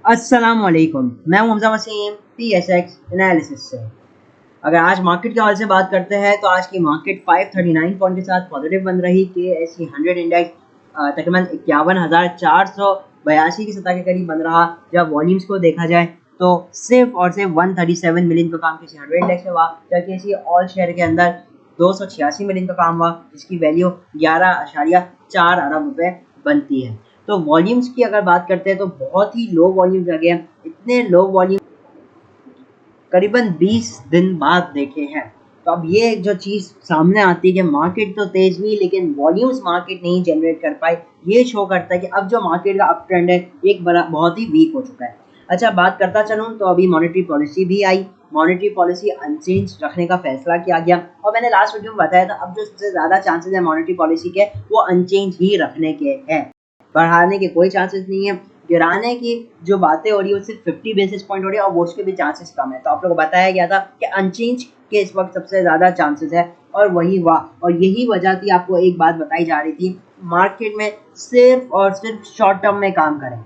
अस्सलामुअलैकुम। मैं हूं हमजा वसीम PSX एनालिसिस से। अगर आज मार्केट के हाल से बात करते हैं तो आज की मार्केट 539 पॉइंट के साथ पॉजिटिव बन रही। KSE 100 इंडेक्स तकरीबन 51,482 की सतह के करीब बन रहा। जब वॉल्यूम्स को देखा जाए तो सिर्फ और सिर्फ 137 मिलियन का काम किसी 100 इंडेक्स में हुआ, जबकि किसी ऑल शेयर के अंदर 286 मिलियन का काम हुआ, जिसकी वैल्यू 11.4 अरब रुपए बनती है। तो वॉल्यूम्स की अगर बात करते हैं तो बहुत ही लो वॉल्यूम्स आ गए। इतने लो वॉल्यूम करीबन 20 दिन बाद देखे हैं। तो अब ये जो चीज़ सामने आती है कि मार्केट तो तेज हुई लेकिन वॉल्यूम्स मार्केट नहीं जनरेट कर पाई, ये शो करता है कि अब जो मार्केट का अप ट्रेंड है एक बड़ा बहुत ही वीक हो चुका है। अच्छा, बात करता चलूँ तो अभी मॉनेटरी पॉलिसी भी आई। मॉनेटरी पॉलिसी अनचेंज रखने का फैसला किया गया और मैंने लास्ट वीडियो में बताया था अब जो सबसे ज़्यादा चांसेस है मॉनेटरी पॉलिसी के वो अनचेंज ही रखने के हैं, बढ़ाने के कोई चांसेस नहीं है। गिराने की जो बातें हो रही है वो सिर्फ 50 बेसिस पॉइंट हो रही है और वो उसके भी चांसेस कम है। तो आप लोगों को बताया गया था कि अनचेंज के इस वक्त सबसे ज़्यादा चांसेस है और वही हुआ। और यही वजह थी, आपको एक बात बताई जा रही थी, मार्केट में सिर्फ और सिर्फ शॉर्ट टर्म में काम करें।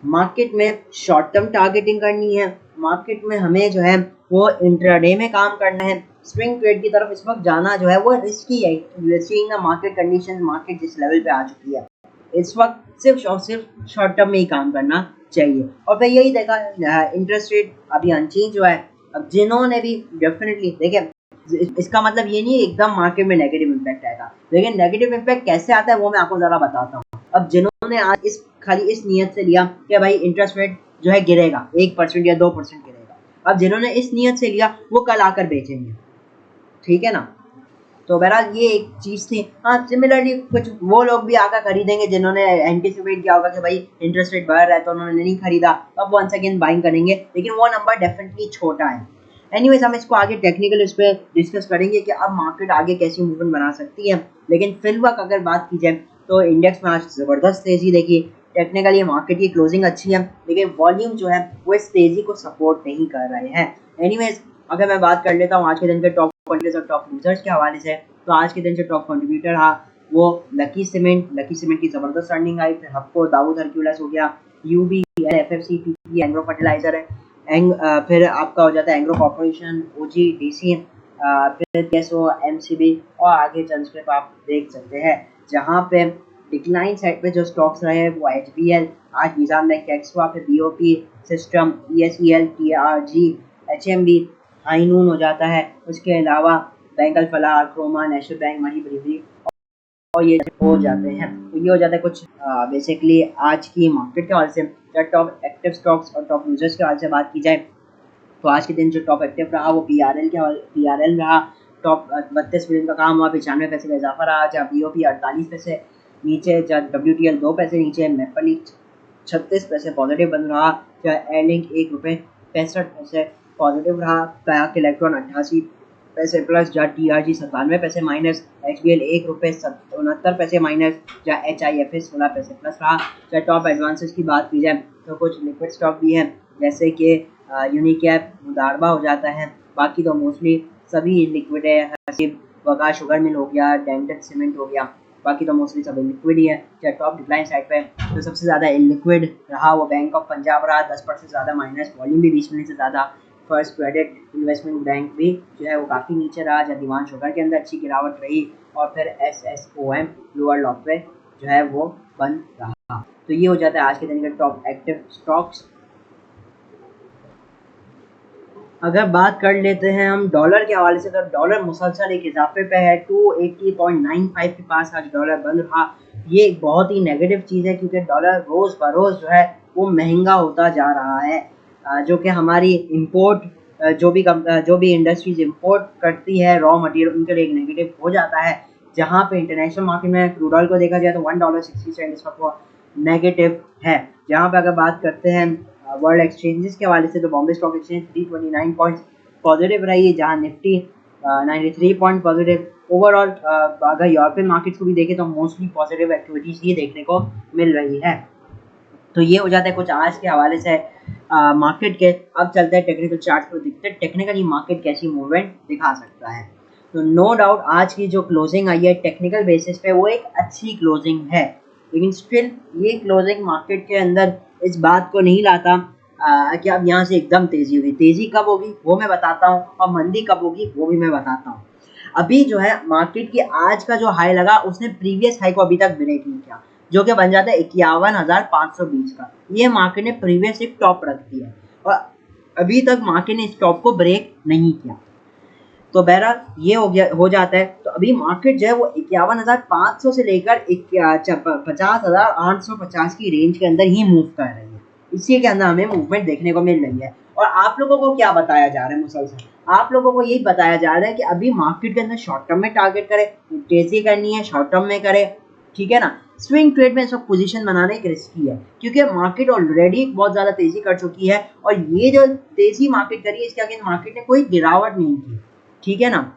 मार्केट में शॉर्ट टर्म टारगेटिंग करनी है। मार्केट में हमें जो है वो इंट्राडे में काम करना है। स्विंग ट्रेड की तरफ इस वक्त जाना जो है वो रिस्की है। Seeing the market condition, market जिस लेवल पे आ चुकी है इस वक्त सिर्फ और सिर्फ शॉर्ट टर्म में ही काम करना चाहिए। और फिर यही देखा, इंटरेस्ट रेट अभी अनचेंज हुआ है। अब जिन्होंने भी डेफिनेटली देखिए, इसका मतलब ये नहीं एकदम मार्केट में नेगेटिव इम्पैक्ट आएगा, लेकिन नेगेटिव इम्पैक्ट कैसे आता है वो मैं आपको ज़रा बताता हूँ। अब जिन्होंने आज खाली इस नियत से लिया कि भाई इंटरेस्ट रेट जो है गिरेगा 1% या 2% गिरेगा, अब जिन्होंने इस नियत से लिया वो कल आकर बेचेंगे, ठीक है ना। तो बहरहाल ये एक चीज़ थी। हाँ, सिमिलरली कुछ वो लोग भी आकर खरीदेंगे जिन्होंने एंटिसिपेट किया होगा कि भाई इंटरेस्ट रेट बढ़ रहा है तो उन्होंने नहीं खरीदा, तो अब वंस अगेन बाइंग करेंगे, लेकिन वो नंबर डेफिनेटली छोटा है। एनीवेज, हम इसको आगे टेक्निकल इस पर डिस्कस करेंगे कि अब मार्केट आगे कैसी मूवमेंट बना सकती है। लेकिन फिलहाल अगर बात की जाए तो इंडेक्स में आज ज़बरदस्त तेज़ी देखी। टेक्निकली मार्केट की क्लोजिंग अच्छी है लेकिन वॉल्यूम जो है वो इस तेज़ी को सपोर्ट नहीं कर रहे हैं। एनीवेज, अगर मैं बात कर लेता हूँ आज के दिन के टॉप कंट्रीज और टॉप यूजर्स के हवाले से, तो आज के दिन जो टॉप कंट्रीब्यूटर रहा वो लकी सीमेंट की ज़बरदस्त अर्निंग आई। फिर हपको दाऊद हरक्यूलस हो गया, UBL, FFC, PP, Engro fertilizer है, फिर आपका हो जाता है एंग्रो कॉर्पोरेशन, OGDC, फिर TSO, MCB और आगे चंद आप देख सकते हैं। जहाँ पे डिक्लाइन साइड पे जो स्टॉक्स रहे वो HBL, आज निज़ाम बैंक, एक्सवा, फिर BOP सिस्टम, ESEL, TRG, HMB हाई नून हो जाता है। उसके अलावा bank Al Falah, Croma, national bank, money brewery और ये हो जाते हैं। तो ये हो जाता है कुछ बेसिकली आज की मार्केट के हवाले से। जब टॉप एक्टिव स्टॉक्स और टॉप यूजर्स के हवाले से बात की जाए तो आज के दिन जो टॉप एक्टिव रहा वो PRL रहा। टॉप 32 मिलियन का काम हुआ, 95 पैसे का इजाफा रहा। जहाँ BOP 48 पैसे नीचे, जहाँ WTL 2 पैसे नीचे, मेपली 36 पैसे पॉजिटिव बन रहा। जहाँ एयरलिंक 1 रुपये 65 पैसे पॉजिटिव रहा। पैक इलेक्ट्रॉन 88 पैसे प्लस, जहाँ TRG 97 पैसे माइनस, HBL 1 रुपये 69 पैसे माइनस, जहाँ HIFS 16 पैसे प्लस रहा। जहाँ टॉप एडवांसेस की बात की जाए तो कुछ लिक्विड स्टॉक भी हैं जैसे कि यूनिकैप मुदारबा हो जाता है। बाकी तो मोस्टली सभी लिक्विड है। हसीब वका शुगर मिल हो गया, डेंटल सीमेंट हो गया, बाकी तो मोस्टली सब लिक्विड ही है। चाहे टॉप डिक्लाइन साइड पे तो सबसे ज़्यादा इलिक्विड रहा वो बैंक ऑफ पंजाब रहा, 10% ज़्यादा माइनस, वॉल्यूम भी 20 मिनट से ज़्यादा। फर्स्ट क्रेडिट इन्वेस्टमेंट बैंक भी जो है वो काफ़ी नीचे रहा, जहाँ दीवान शुगर के अंदर अच्छी गिरावट रही। और फिर SSOM लोअर लॉक पे जो है वो बंद रहा। तो ये हो जाता है आज के दिन के टॉप एक्टिव स्टॉक्स। अगर बात कर लेते हैं हम डॉलर के हवाले से, तो डॉलर मुसलसल एक इजाफे पे है। 280.95 के पास आज डॉलर बंद रहा। ये एक बहुत ही नेगेटिव चीज़ है क्योंकि डॉलर रोज़ बरोज़ जो है वो महंगा होता जा रहा है, जो कि हमारी इंपोर्ट जो भी इंडस्ट्रीज इंपोर्ट करती है रॉ मटेरियल उनके लिए एक नेगेटिव हो जाता है। जहाँ पे इंटरनेशनल मार्केट में क्रूड ऑयल को देखा जाए तो $1.60 इस वक्त नेगेटिव है। जहाँ पे अगर बात करते हैं वर्ल्ड एक्सचेंजेस के हवाले से तो Bombay stock exchange 329 points positive रही है, जहाँ निफ्टी 93 पॉइंट पॉजिटिव। ओवरऑल अगर यूरोपियन मार्केट्स को भी देखें तो मोस्टली पॉजिटिव एक्टिविटीज़ ही देखने को मिल रही है। तो ये हो जाता है कुछ आज के हवाले से मार्केट के। अब चलते हैं टेक्निकल चार्ट पर, देखते हैं टेक्निकली मार्केट कैसी मूवमेंट दिखा सकता है। तो नो डाउट आज की जो क्लोजिंग आई है टेक्निकल बेसिस पे वो एक अच्छी क्लोजिंग है, लेकिन स्टिल ये क्लोजिंग मार्केट के अंदर इस बात को नहीं लाता कि अब यहाँ से एकदम तेजी होगी। तेजी कब होगी वो मैं बताता हूँ, और मंदी कब होगी वो भी मैं बताता हूँ। अभी जो है मार्केट की आज का जो हाई लगा उसने प्रीवियस हाई को अभी तक ब्रेक नहीं किया, जो कि बन जाता है 51,520 का। ये मार्केट ने प्रीवियस एक टॉप रख दिया है और अभी तक मार्केट ने इस टॉप को ब्रेक नहीं किया। तो बहरहाल ये हो जाता है। तो अभी मार्केट जो है वो 51,500 से लेकर 50,850 की रेंज के अंदर ही मूव कर रही है। इसी के अंदर हमें मूवमेंट देखने को मिल रही है। और आप लोगों को क्या बताया जा रहा है मुसलसल, आप लोगों को यही बताया जा रहा है कि अभी मार्केट के अंदर शॉर्ट टर्म में टारगेट करे, तेजी करनी है शॉर्ट टर्म में करे, ठीक है ना। स्विंग ट्रेड में इस वक्त पोजीशन बनाना एक रिस्की है, क्योंकि मार्केट ऑलरेडी बहुत ज्यादा तेजी कर चुकी है और ये जो तेजी मार्केट करी है इसके अगेंस्ट मार्केट ने कोई गिरावट नहीं की, ठीक है ना।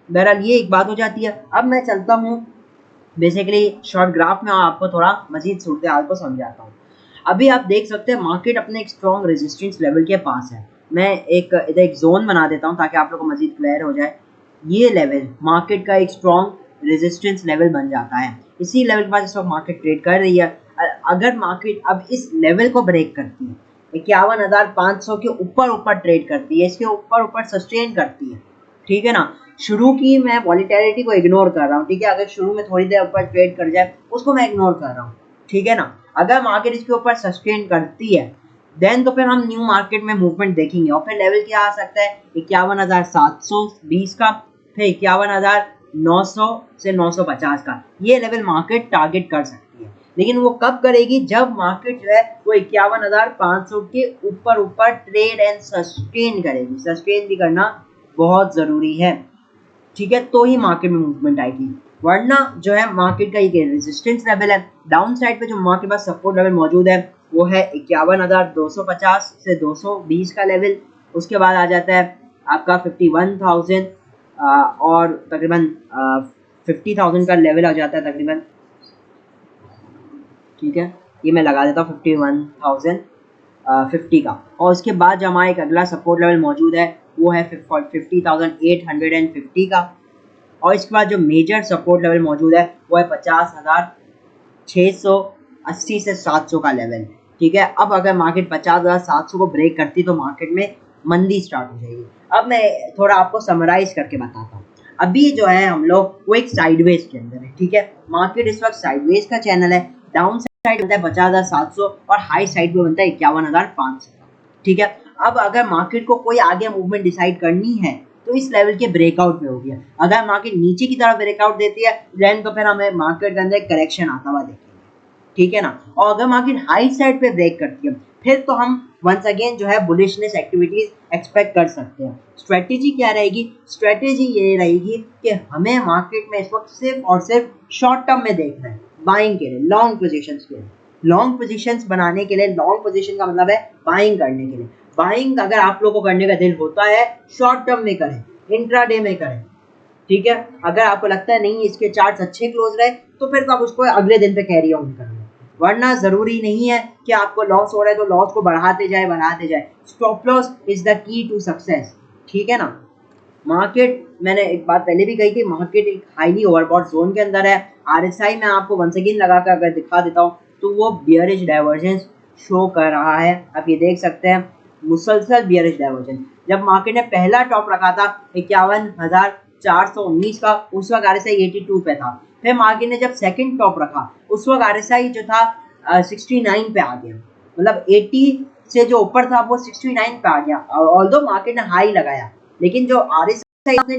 बहरहाल ये एक बात हो जाती है। अब मैं चलता हूँ बेसिकली शॉर्ट ग्राफ में और आपको थोड़ा मजीद सूरत हाल को समझाता हूँ। अभी आप देख सकते हैं मार्केट अपने एक स्ट्रॉन्ग रेजिस्टेंस लेवल के पास है। मैं इधर एक जोन बना देता हूँ ताकि आप लोगों को मजीद क्लियर हो जाए। ये लेवल मार्केट का एक स्ट्रॉन्ग रेजिस्टेंस लेवल बन जाता है। इसी लेवल के पास इस वक्त मार्केट ट्रेड कर रही है। अगर मार्केट अब इस लेवल को ब्रेक करती है, 51,500 के ऊपर ट्रेड करती है, इसके ऊपर सस्टेन करती है, ठीक है ना। शुरू की मैं वॉलीटिलिटी को इग्नोर कर रहा हूँ, ठीक है। अगर शुरू में थोड़ी देर ऊपर ट्रेड कर जाए उसको मैं इग्नोर कर रहा हूँ, ठीक है ना। अगर मार्केट इसके ऊपर सस्टेन करती है देन तो फिर हम न्यू मार्केट में मूवमेंट देखेंगे। और फिर लेवल क्या आ सकता है 51,720 का, फिर 51,900 से 950 का। ये लेवल मार्केट टारगेट कर सकती है, लेकिन वो कब करेगी जब मार्केट जो है वो 51,500 के ऊपर ट्रेड एंड सस्टेन करेगी। सस्टेन भी करना बहुत जरूरी है, ठीक है, तो ही मार्केट में मूवमेंट आएगी। वरना जो है मार्केट का ये रेजिस्टेंस लेवल है, डाउन साइड पे जो मार्केट पास सपोर्ट लेवल मौजूद है वो है 51,250 से 220 का लेवल। उसके बाद आ जाता है आपका 51,000 और तकरीबन 50,000 का लेवल आ जाता है तकरीबन, ठीक है। ये मैं लगा देता हूँ 51,050 का। और उसके बाद जो हमारा एक अगला सपोर्ट लेवल मौजूद है वो है 50,850 का। और इसके बाद जो मेजर सपोर्ट लेवल मौजूद है वो है 50,680 से 700 का लेवल, ठीक है। अब अगर मार्केट 50,700 को ब्रेक करती तो मार्केट में मंदी स्टार्ट हो जाएगी। अब मैं थोड़ा आपको समराइज करके बताता हूँ। अभी जो है हम लोग वो एक साइडवेज के अंदर है, ठीक है। मार्केट इस वक्त साइडवेज का चैनल है। डाउन साइड बनता है 50,700 और हाई साइड पे बनता है 51,500, ठीक है। अब अगर मार्केट को कोई आगे मूवमेंट डिसाइड करनी है तो इस लेवल के ब्रेकआउट पे होगी। अगर मार्केट नीचे की तरफ ब्रेकआउट देती है देन तो फिर हमें मार्केट के अंदर करेक्शन आता हुआ देखेंगे, ठीक है ना। और अगर मार्केट हाई साइड पे ब्रेक करती है फिर तो हम वंस अगेन जो है बुलिशनेस एक्टिविटीज एक्सपेक्ट कर सकते हैं। स्ट्रेटेजी क्या रहेगी, स्ट्रेटेजी ये रहेगी कि हमें मार्केट में इस वक्त सिर्फ और सिर्फ शॉर्ट टर्म में देखना है, बाइंग के लिए, लॉन्ग पोजीशंस के लिए। लॉन्ग पोजीशंस बनाने के लिए, लॉन्ग पोजीशन का मतलब है बाइंग करने के लिए। बाइंग अगर आप लोगों को करने का दिल होता है शॉर्ट टर्म में करें, इंट्राडे में करें, ठीक है। अगर आपको लगता है नहीं इसके चार्ट्स अच्छे क्लोज रहे तो फिर तो आप उसको अगले दिन पे कैरी ऑन कर लो। वरना जरूरी नहीं है कि आपको लॉस हो रहा है तो लॉस को बढ़ाते जाए। Stop loss is the key to success, ठीक है ना। मार्केट, मैंने एक बात पहले भी कही थी, मार्केट एक हाईली ओवरबॉट जोन के अंदर है। आरएसआई में आपको वंस अगेन लगाकर अगर दिखा देता हूँ तो वो बियरिश डाइवर्जेंस शो कर रहा है। आप ये देख सकते हैं मुसलसल बियरिश डाइवर्जेंस। जब मार्केट ने पहला टॉप रखा था 51,419 का, उस वक्त आरएसआई 82 पे था। फिर मार्केट ने जब सेकंड टॉप रखा उस वक्त आरएसआई जो था 69 पे आ गया, मतलब 80 से जो ऊपर था वो 69 पे आ गया। ऑल्दो मार्केट ने हाई लगाया लेकिन जो आरएसआई ने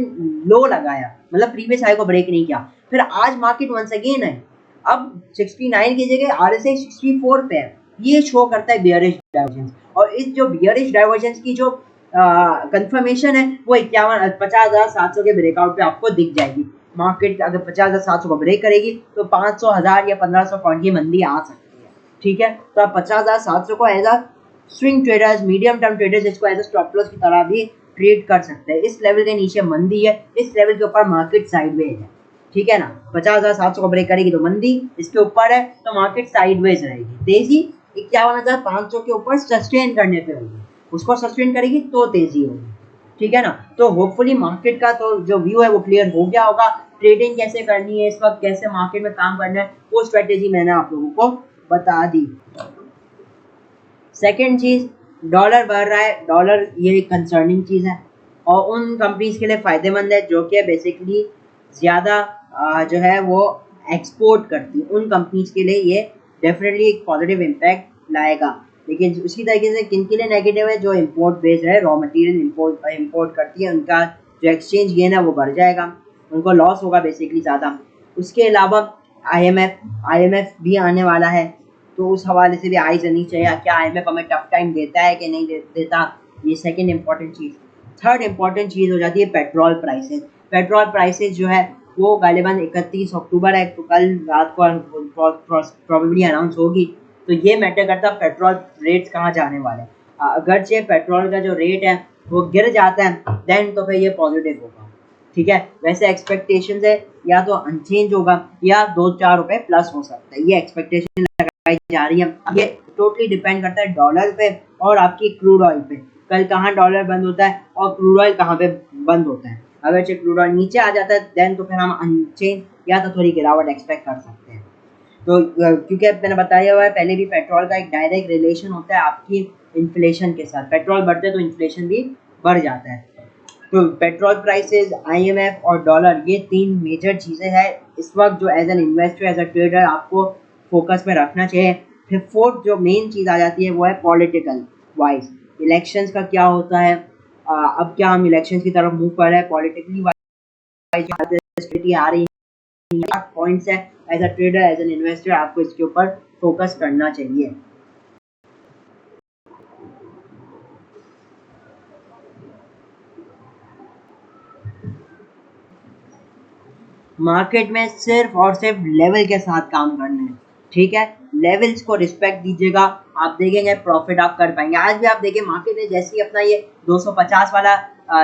लो लगाया, मतलब प्रीवियस हाई को ब्रेक नहीं किया। फिर आज मार्केट वंस अगेन है, अब 69 की जगह आरएसआई 64 पे है। ये शो करता है बियरिश डाइवर्जेंस। और इस जो बियरिश डाइवर्जेंस की जो कंफर्मेशन है वो 50,700 के ब्रेकआउट पे आपको दिख जाएगी। मार्केट अगर 50,700 को ब्रेक करेगी तो 500, 1000 या 1500 पॉइंट की मंदी आ सकती है, ठीक है। तो आप 50,700 को as a swing traders, medium term traders इसको एज अ स्टॉप लॉस की तरह भी ट्रेड कर सकते हैं। इस लेवल के नीचे मंदी है, इस लेवल के ऊपर मार्केट साइडवेज है, ठीक है ना। 50,700 को ब्रेक करेगी तो मंदी, इसके ऊपर है तो मार्केट साइडवेज रहेगी। तेजी 51,500 के ऊपर सस्टेन करने पे होगी, उसको सस्टेन करेगी तो तेजी होगी, ठीक है ना। तो होपफुली मार्केट का तो जो व्यू है वो क्लियर हो गया होगा। ट्रेडिंग कैसे करनी है, इस वक्त कैसे मार्केट में काम करना है, वो स्ट्रेटेजी मैंने आप लोगों को बता दी। सेकेंड चीज़, डॉलर बढ़ रहा है, डॉलर ये एक कंसर्निंग चीज़ है और उन कंपनीज के लिए फ़ायदेमंद है जो कि बेसिकली ज़्यादा जो है वो एक्सपोर्ट करती है। उन कंपनीज के लिए ये डेफिनेटली एक पॉजिटिव इम्पैक्ट लाएगा। लेकिन उसी तरीके से किन के लिए नेगेटिव है, जो इम्पोर्ट बेस्ड है, रॉ मटेरियल इम्पोर्ट करती है, उनका जो एक्सचेंज गेन है वो बढ़ जाएगा, उनको लॉस होगा बेसिकली ज़्यादा। उसके अलावा आईएमएफ भी आने वाला है, तो उस हवाले से भी आइज रहनी चाहिए, क्या आईएमएफ हमें टफ टाइम देता है कि नहीं देता, ये सेकंड इम्पॉर्टेंट चीज़। थर्ड इम्पॉर्टेंट चीज़ हो जाती है पेट्रोल प्राइसेस। पेट्रोल प्राइसेस जो है वो गालिबन 31 अक्टूबर है, तो कल रात को प्रॉबेबली अनाउंस होगी, तो ये मैटर करता है पेट्रोल रेट्स कहाँ जाने वाले हैं। अगरचे पेट्रोल का जो रेट है वो गिर जाता है देन तो फिर ये पॉजिटिव होगा, ठीक है। वैसे एक्सपेक्टेशंस है या तो अनचेंज होगा या 2-4 रुपए प्लस हो सकता है, ये एक्सपेक्टेशन लगाई जा रही है। ये टोटली डिपेंड करता है डॉलर पे और आपकी क्रूड ऑयल पे, कल कहाँ डॉलर बंद होता है और क्रूड ऑयल कहाँ पे बंद होता है। अगर क्रूड ऑयल नीचे आ जाता है देन तो फिर हम अनचेंज या तो थोड़ी गिरावट एक्सपेक्ट कर सकते हैं। तो क्योंकि मैंने बताया हुआ है पहले भी, पेट्रोल का एक डायरेक्ट रिलेशन होता है आपकी इन्फ्लेशन के साथ, पेट्रोल बढ़ते तो इन्फ्लेशन भी बढ़ जाता है। तो पेट्रोल प्राइसेस, आईएमएफ और डॉलर, ये तीन मेजर चीज़ें हैं इस वक्त जो as an investor, as a trader आपको फोकस में रखना चाहिए। फिर फोर्थ जो मेन चीज़ आ जाती है वो है पॉलिटिकल वाइज, इलेक्शंस का क्या होता है। अब क्या हम इलेक्शंस की तरफ मूव कर रहे हैं, पॉलिटिकली वाइज आ रही है, पॉइंट्स है as a trader, as an investor आपको इसके ऊपर फोकस करना चाहिए। मार्केट में सिर्फ और सिर्फ लेवल के साथ काम करना है, ठीक है। लेवल्स को रिस्पेक्ट दीजिएगा, आप देखेंगे प्रॉफिट आप कर पाएंगे। आज भी आप देखिए मार्केट ने जैसे ही अपना ये 250 वाला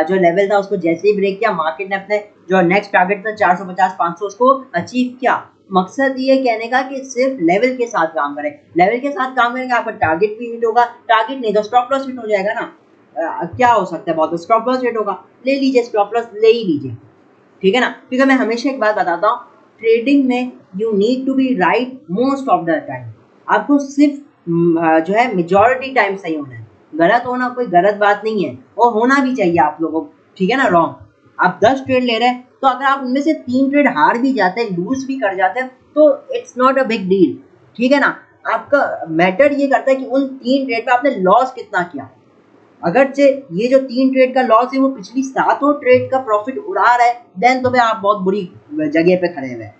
जो लेवल था उसको जैसे ही ब्रेक किया, मार्केट ने अपने जो नेक्स्ट टारगेट था 450-500 उसको अचीव किया। मकसद ये कहने का कि सिर्फ लेवल के साथ काम करें, लेवल के साथ काम करेंगे आपका टारगेट भी हिट होगा, टारगेट नहीं तो स्टॉप लॉस हिट हो जाएगा ना। क्या हो सकता है, बहुत स्टॉप लॉस हिट होगा, ले लीजिए स्टॉप लॉस, ले ही लीजिए, ठीक है ना। क्योंकि मैं हमेशा एक बात बताता हूँ, ट्रेडिंग में you need to be right most of the time. आपको सिर्फ जो है मेजॉरिटी टाइम सही होना है, गलत होना कोई गलत बात नहीं है, वो होना भी चाहिए आप लोगों को, ठीक है ना। रॉन्ग, आप 10 ट्रेड ले रहे हैं तो अगर आप उनमें से 3 ट्रेड हार भी जाते हैं, लूज भी कर जाते हैं, तो it's not a big deal, ठीक है ना। आपका मैटर ये करता है कि उन 3 ट्रेड पे आपने लॉस कितना किया। अगर ये जो 3 ट्रेड का लॉस है वो पिछली 7 ट्रेड का प्रॉफिट उड़ा रहा है देन तो भाई आप बहुत बुरी जगह पे खड़े हुए हैं।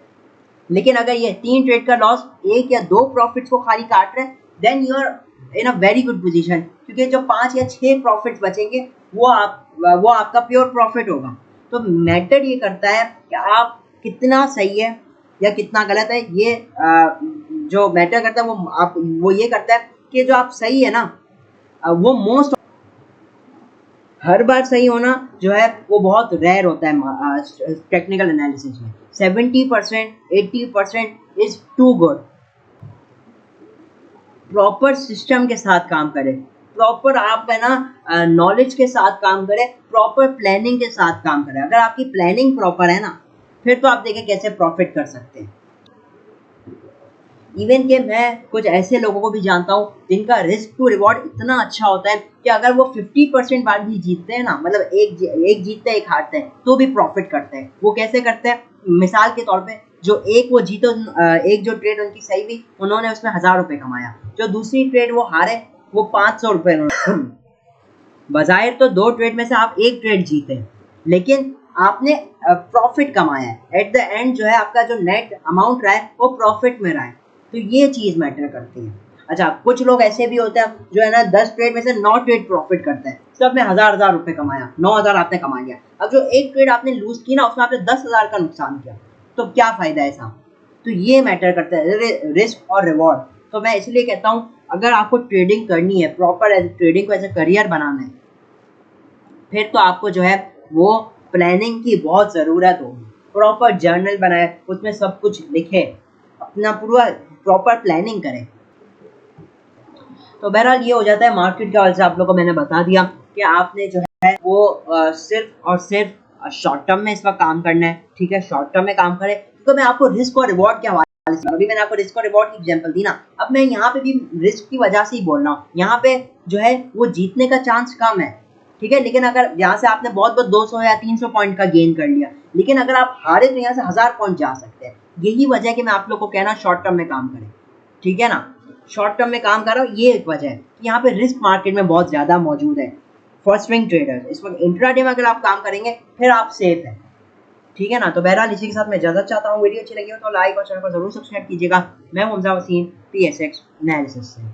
लेकिन अगर ये 3 ट्रेड का लॉस 1 या 2 प्रॉफिट्स को खाली काट रहे हैं then you are in a very good position, क्योंकि जो 5 या 6 प्रॉफिट्स बचेंगे वो आपका प्योर प्रॉफिट होगा। तो मैटर ये करता है कि आप कितना सही है या कितना गलत है, ये जो मैटर करता है वो ये करता है कि जो आप सही है ना, वो मोस्ट हर बार सही होना जो है वो बहुत रेयर होता है टेक्निकल एनालिसिस में। 70% 80% is too good. Proper system के साथ काम करें, प्रॉपर आप है ना नॉलेज के साथ काम करें, प्रॉपर प्लानिंग के साथ काम करें। अगर आपकी प्लानिंग प्रॉपर है ना, फिर तो आप देखें कैसे प्रॉफिट कर सकते हैं। इवन कि मैं कुछ ऐसे लोगों को भी जानता हूँ जिनका रिस्क टू रिवॉर्ड इतना अच्छा होता है कि अगर वो 50% बार भी जीतते हैं ना, मतलब एक जीतते हैं एक हारते हैं तो भी प्रॉफिट करते हैं। वो कैसे करते हैं, मिसाल के तौर पे जो एक जो ट्रेड उनकी सही हुई, उन्होंने उसमें 1000 रुपये कमाया, जो दूसरी ट्रेड वो हारे वो 500 रुपये। बजाय तो 2 ट्रेड में से आप एक ट्रेड जीते लेकिन आपने प्रॉफिट कमाया है। एट द एंड जो है आपका जो नेट अमाउंट रहा है वो प्रॉफिट में रहा है, तो ये चीज़ मैटर करती है। अच्छा, कुछ लोग ऐसे भी होते हैं जो है ना 10 ट्रेड में से 9 ट्रेड प्रॉफिट करते हैं, सब में 1000 रुपये कमाया, 9000 आपने कमा लिया। अब जो एक ट्रेड आपने लूज की ना उसमें आपने 10,000 का नुकसान किया, तो क्या फ़ायदा ऐसा। तो ये मैटर करता है रिस्क और रिवॉर्ड। तो मैं इसलिए कहता हूँ अगर आपको ट्रेडिंग करनी है, प्रॉपर ट्रेडिंग को एज ए करियर बनाना है, फिर तो आपको जो है वो प्लानिंग की बहुत ज़रूरत होगी। प्रॉपर जर्नल बनाए, उसमें सब कुछ लिखे, अपना पूरा प्रॉपर प्लानिंग करें। तो बहरहाल ये हो जाता है मार्केट के हवाले से। आप लोगों को मैंने बता दिया कि आपने जो है वो सिर्फ और सिर्फ शॉर्ट टर्म में इस वक्त काम करना है, ठीक है। शॉर्ट टर्म में काम करें, तो मैं आपको रिस्क और रिवॉर्ड के हवाले अभी मैंने आपको रिस्क और रिवॉर्ड की एग्जांपल दी ना, अब मैं यहाँ पे भी रिस्क की वजह से ही बोल रहा हूँ। यहाँ पे जो है वो जीतने का चांस कम है, ठीक है, लेकिन अगर यहाँ से आपने बहुत बहुत 200 या 300 पॉइंट का गेन कर लिया, लेकिन अगर आप हारे तो यहाँ से 1000 पॉइंट जा सकते हैं। यही वजह है कि मैं आप लोग को कहना शॉर्ट टर्म में काम करें, ठीक है ना, शॉर्ट टर्म में काम कर रहा हूँ, ये एक वजह है कि यहाँ पे रिस्क मार्केट में बहुत ज्यादा मौजूद है फॉर स्विंग ट्रेडर्स। इस वक्त इंट्राडे में अगर आप काम करेंगे फिर आप सेफ है, ठीक है ना। तो बहरहाल इसी के साथ मैं इजाजत चाहता हूँ। वीडियो अच्छी लगी हो तो लाइक और चैनल को जरूर सब्सक्राइब कीजिएगा। मैं हूं हमजा वसीम, PSX एनालिसिस से।